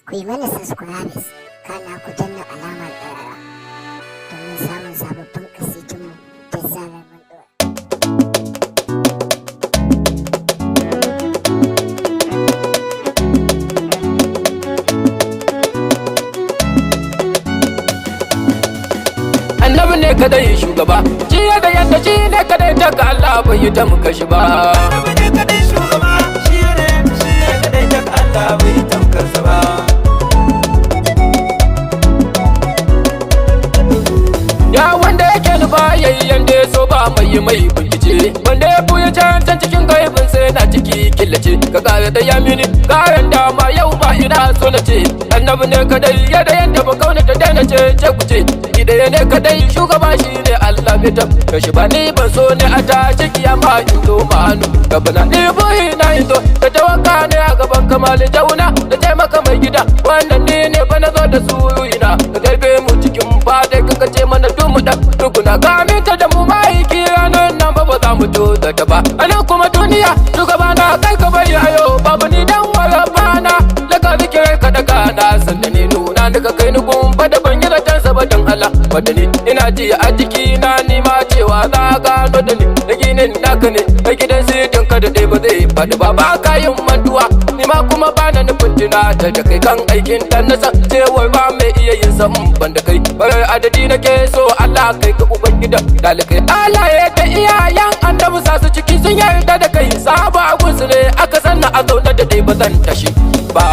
ku yi mana subscribers kana ku danna alamar ƙararra domin samun sababbin ƙasitunmu da zarar mun ɗora. Annabi ne kadai shugaba, shi da yadda shi ne kadai daga Allah bai yi ta muka shi ba. Annabi ne kadai shugaba, shi ne kadai daga Allah bai yi ta muka shi ba. Ya wanda yake nufa yayi yanda ya so ba mai bincike, wanda ya buya can cikin gaibin sai na ciki killace. Ka kare da yamini kayan dama yau ba ina so na ce. Annabi ne kadai yadda yanda ba kauna ta daina ce kuce. Idaya ne kadai shugaba shi ne Allah bai tabba shi ba, ni ban so ne a tashi kiyama in zo ma hannu gabana. Ni buhi na in zo da tawaka ne a gaban kamalin jauna da taimaka mai gida, wannan ni ne ba na zo da suruyina ka karbe mu cikin fadai ka kace mana dumu dan tukuna gaminta da mu maiki ranar nan ba za mu to da ta ba. Anan kuma duniya shugaba na kai ka bari ayo babu ni dan wala bana daga zikirai ka daga na sanda ni nuna daga kai ni gumba da ban yi zaton sabatin Allah wadda ni ina ji a jiki na nima cewa za gano da ni na ginin naka ne a gidan sitin ka da ɗaya ba zai faɗi ba ka yin mantuwa nima kuma ba na nufin tunatar da kai kan aikin dan na san cewar ba mai iya yin san ban da kai barar adadi nake so Allah kai ka uban gidan dalikai alaye da iyayen annabi sa su ciki sun yarda da kai sabo a gunsu ne aka sanna a zaune da dai ba zan tashi ba.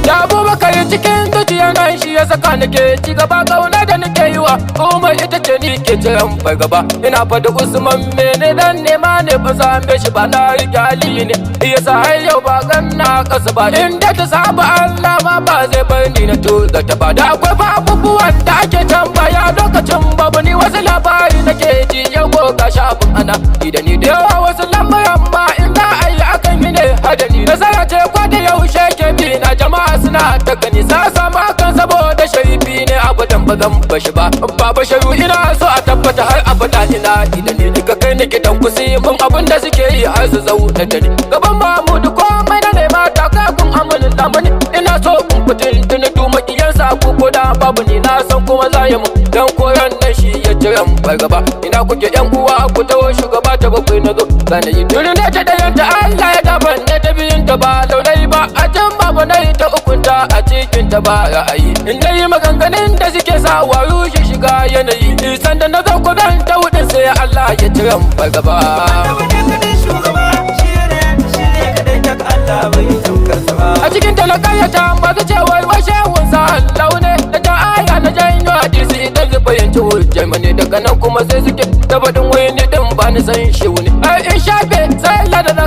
Ya Abubakar cikin zuciya nan shi ya saka nake ci gaba kauna da nake yi wa kuma ita ce ni ke jiran fargaba. Ina fada Usman mene dan nema ne ba same shi ba na rike hali ne yasa har yau ba ganna kasa ba inda ta saba Allah ma ba zai bar ni na tuza ta ba. Da akwai ba abubuwan da ake tambaya lokacin babu ni wasu labari nake ji yau ko ga shafin ana idan ni da yawa wasu lamarin ma inda ayi akan yi ne hadani nasara ce ko da yaushe ke bi na jama'a suna ta gani sa sama kan saboda sharifi ne abadan ba zan bashi ba. Baba sharu ina so a tabbata har abada ina idan ne ka kai ni gidan kusi mun abin da suke yi har su zauna da ni gaban Mahmudu komai na nema ta kakun amalin lamani ina so kun fitin tuni duma kiyansa ko da babu ni na san kuma za ya mun dan koran nan shi ya jiran fargaba. Ina kuke yan uwa ku tawo shugaba ta bakwai na zo zana yi tuni ne ta dayan ta Allah ya daban ne ta biyun ta ba launai ba a can babu na ta ukunta a cikin ta ba ra'ayi in na yi maganganun da suke sa wa rushe shiga yanayi sanda na zo ku zan ta hudun sai Allah ya jiran fargaba. Annabi ne kadai shugaba, shi ne kadai daga Allah bai yi ta muka shi ba. A cikin talakayata masu cewar washe wunsa Allah ne da ta aya na janyo hadisi idan zai fahimci hujjar mani daga nan kuma sai suke tabbatin wani din ba ni san shi ne ai in shafe sai lada na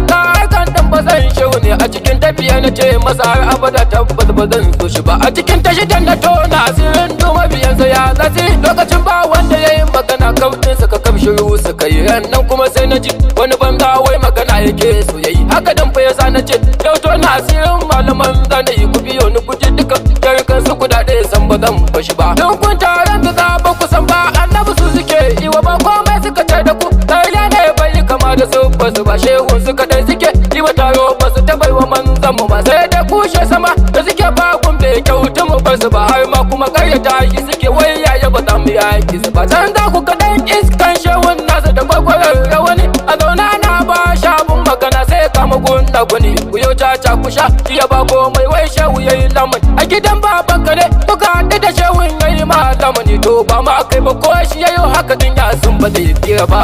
kan dan ba zan shi ne a cikin tafiya na ce masa har abada tabbas ba zan so shi ba. A cikin tashi dan na tona asirin duma biyansa ya zaci lokacin ba wanda ya yi magana kautin suka kamshiru suka yi nan kuma sai na ji wani banza wai magana yake so yayi haka dan fa yasa na ce yau tona asirin malaman zana yi ku biyo ni ku ji duka jarkan su kudade san ba zan bashi ba. Don kun taron da za ba ku san ba annabi su suke yi wa ba komai suka ce da ku ɗaya ne bai kama da su ba su ba shehun su kadai suke yi wa taro ba su ta baiwa manzan mu ba sai da kushe sama da suke ba kun bai kyautu mu ba su ba har ma kuma karyata shi suke wai yaya ba za mu yaki su ba. San za ku kaɗan iskan shehun nasa da gwagwarar rawani a zauna na ba shabun magana sai kama gunna guni ku yau caca ku sha iya ba komai wai shehu yayi lamun a gidan baban ka ne kuka haɗu da shehun yayi ma lamuni to ba ma kai ba ko shi yayo haka din ya sun ba zai tsira ba.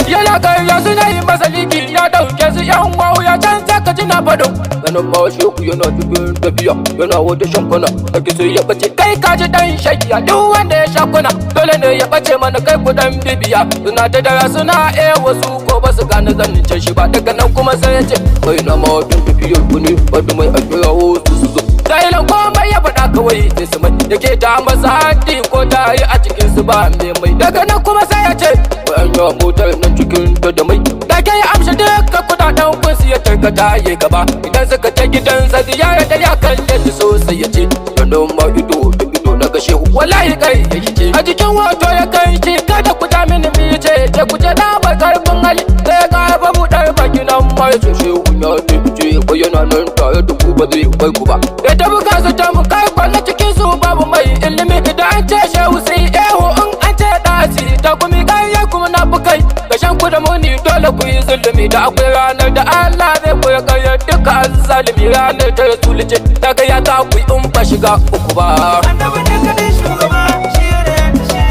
Yana karya su na yi masa liki ya dauke su yan wawu ya can ka ji na faɗin ganin ma sheku yana cikin tafiya yana wata shankuna ake sai ya bace kai ka ji dan shakiya duk wanda ya shakuna dole ne ya bace mana kai ku dan bibiya suna ta dara suna wasu ko ba su gane zanin shi ba daga nan kuma sai ya ce kai na ma wata tafiyar ku ne wadda mai a kira su zo Dailan komai ya faɗa kawai sai su mai yake ta masa haddi ko ta yi a cikin su ba mai daga nan kuma sai ya ce bayan ya motar nan cikin ta da mai da ke ya amsa duka kudaden kunsu ya tarkata ya gaba idan suka ta gidansa ziyara da ya kalle su sosai ya ce ganin ma ido da ido na gashe wallahi kai ya ce a cikin wato ya kai ce kada ku ta mini mi ce ma ya ce shehun ya ce bayyana nan tare da ku ba zai bai ku ba. Ya tabi kasa ta mu kai kwallo cikin su babu mai ilimi idan an ce shehu sai eho in an ce ɗasi ta kumi ganye kuma na bukai gashan ku da muni dole ku yi zulumi da akwai ranar da Allah zai koya karyar duka azzalimi ranar ta rasulu ce ta ga ya ta ku in ba shiga uku ba. Annabi ne kadai shugaba shi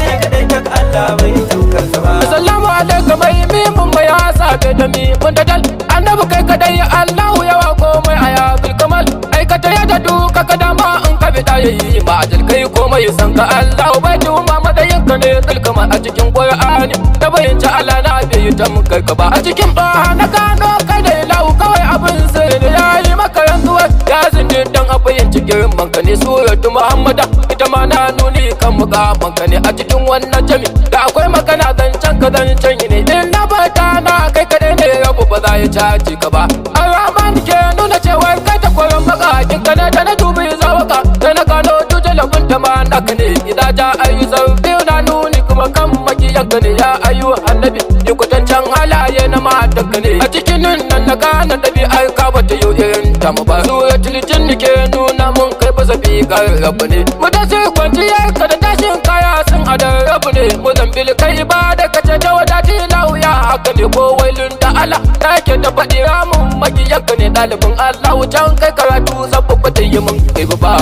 ne kadai tak Allah bai daukar sa ba. Assalamu alaikum mai mimun mai hasa da mi mun da dal annabi kai kadai Allahu yawa komai aya bil kamal aikata ya da duka kadama in ka bi da yayi ma ajal kai komai san ka Allahu bai tuma madayin ka ne kalkama a cikin Qur'ani da bayyana Allah na bai ta mun kai ka ba a cikin ba na gano kai da lahu kawai abin sai da yayi maka yanzuwa ya zindin dan abayin cikin manka ne suratu Muhammada ita ma na nuni kan muka manka ne a cikin wannan jami da akwai magana zancen ka zancen ne in na bata na kai kadai ne rabu ba za ya caji ka ba Ar-Rahman ke nuna cewa kai ta koyon makakin ka ne da na dubi zawaka da na gano tuje labunta ma naka ne idan ja ayu biyu na nuni kuma kan makiyan ka ne ya ayu annabi yi kutancan halaye na matan ka ne a cikin nan na gane ɗabi'ar ka bata yau irin ta mu ba suratul jinn ke nuna mun kai ba zabi ga rabu ne mu da sai kwanciyar ka da tashin kaya sun adar rabu ne mu zambil kai ba da kace ta wadati lauya haka ne ko wailun da Allah nake da faɗi ramun makiyan ka ne ɗalibin Allah wucan kai karatu zabba ba ta yi mun kai ba.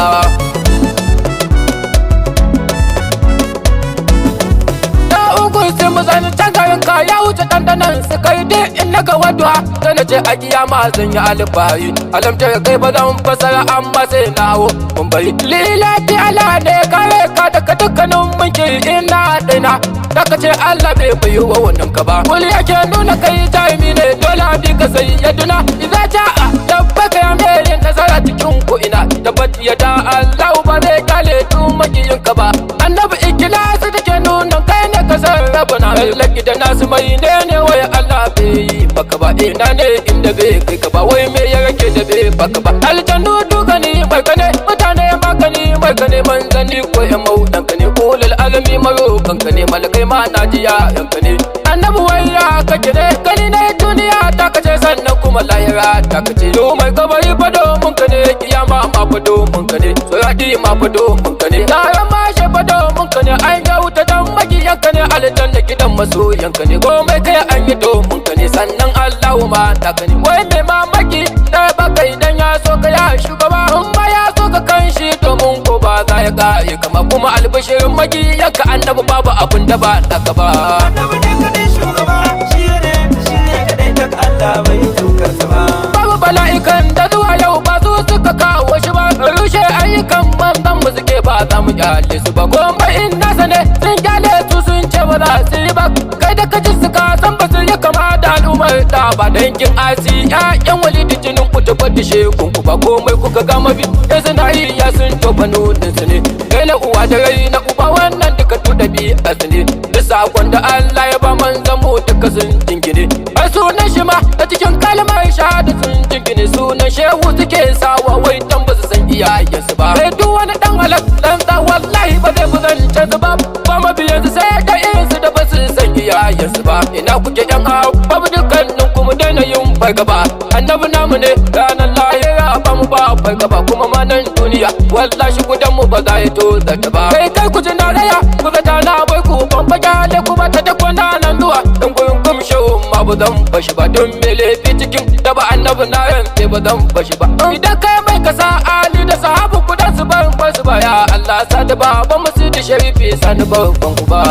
Sai mu zani canzayin ka ya wuce dandanan su kai dai in na ga wadwa sai na ce a kiyama zan yi alfahari alamta kai ba zan fasara amma sai na hawo mun bari lilati Allah ne kare ka daga dukkanin mulki ina daina daga ce Allah bai bai wa wannan ka ba kuli yake nuna kai jarumi ne dole bi ka sai ya duna idza ja'a tabbaka ya mai nasara cikin ku ina tabbati ya da Allah ba zai kale tu makiyin ka ba annabi ikhlasi take nuna kai ne ka sarrafana laki da nasu mai ne wai Allah bai yi baka ba ina ne inda bai kai ka ba wai me ya rake da bai baka ba aljannu duka ni mai kane mutane maka ni mai kane manzani ko ya maudan ka ne ulul alami maro kanka ne malakai ma najiya yanka ne annabi wai ya kake ne kani ne duniya ta kace sannan kuma lahira ta kace yo mai kabari fado mun ka ne kiyama ma fado mun ka ne suradi ma fado mun ka ne taron ma she fado mun ka ne an ga wuta dan makiyanka ne aljanna gidan masoyanka ne komai kai an yi domin ka ne sannan Allahu ma ta ka ne wai mai mamaki da baka idan ya so ka ya shugaba in ba ya so ka kan shi domin ko ba za ya kare kama kuma albishirin makiyanka annabi babu abun da ba naka ba. Annabi ne kadai shugaba shi ne kadai tak Allah bai daukar sa ba. Babu bala'ikan da zuwa yau ba su suka kawo shi ba rushe ayyukan manzan mu suke ba za mu kyale su ba kuma in nasa ne sun kyale su sun ce ba za su yi ba kai da kaji suka san ba su yi kama da al'ummar da ba dangin asi ƴaƴan walidi jinin ku ta bada shekun ku ba komai kuka gama bi ya suna yi ya sun tofa nunin su ne kai na uwa da rai na uba wannan duka tuɗa bi a su ne da sakon da Allah ya ba manzan mu duka sun jingine ai sunan shi ma a cikin kalmar shahada sun jingine sunan shehu suke sawa wai dan ba su san iyayensu ba kai duk wani dan halak dan ta wallahi ba zai buzance su ba ba mabiyansu sai da irinsu da ba su san iyayensu ba ina kuke yan babu dukkanin kuma daina yin fargaba annabi namu ne ranar lahira ba mu ba fargaba kuma ma nan duniya wallahi gudan mu ba za ya to zata ba kai ku ji na raya ku zata na bai ku ban fage ku ba ta da kwana nan zuwa dan gurin kumshe ma ba zan bashi ba don me laifi cikin da ba annabi na rantse ba zan bashi ba idan kai mai kasa ali da sahabu ku da su bar basu ba ya Allah sa da baban musu da sharifi sani babban ku ba.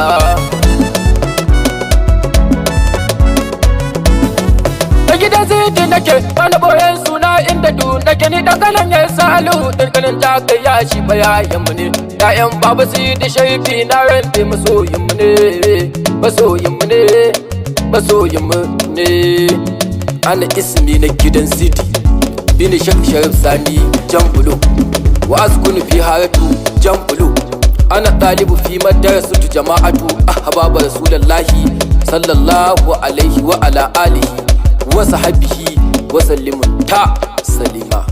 A gidan zidi nake wani boyen suna inda du nake ni dangalan ya salu dangalan ta kai ya shi bayayen mu ne ƴaƴan baba su da sharifi na rantse masoyin mu ne masoyin mu ne masoyin mu ne ana ismi na gidan zidi bini shek sharif sani jambulo wa askunu fi haratu jambulo ana ɗalibu fi madarasatu jama'atu ahbaba rasulullahi sallallahu alaihi wa ala alihi wa sahbihi wa sallimun ta salima.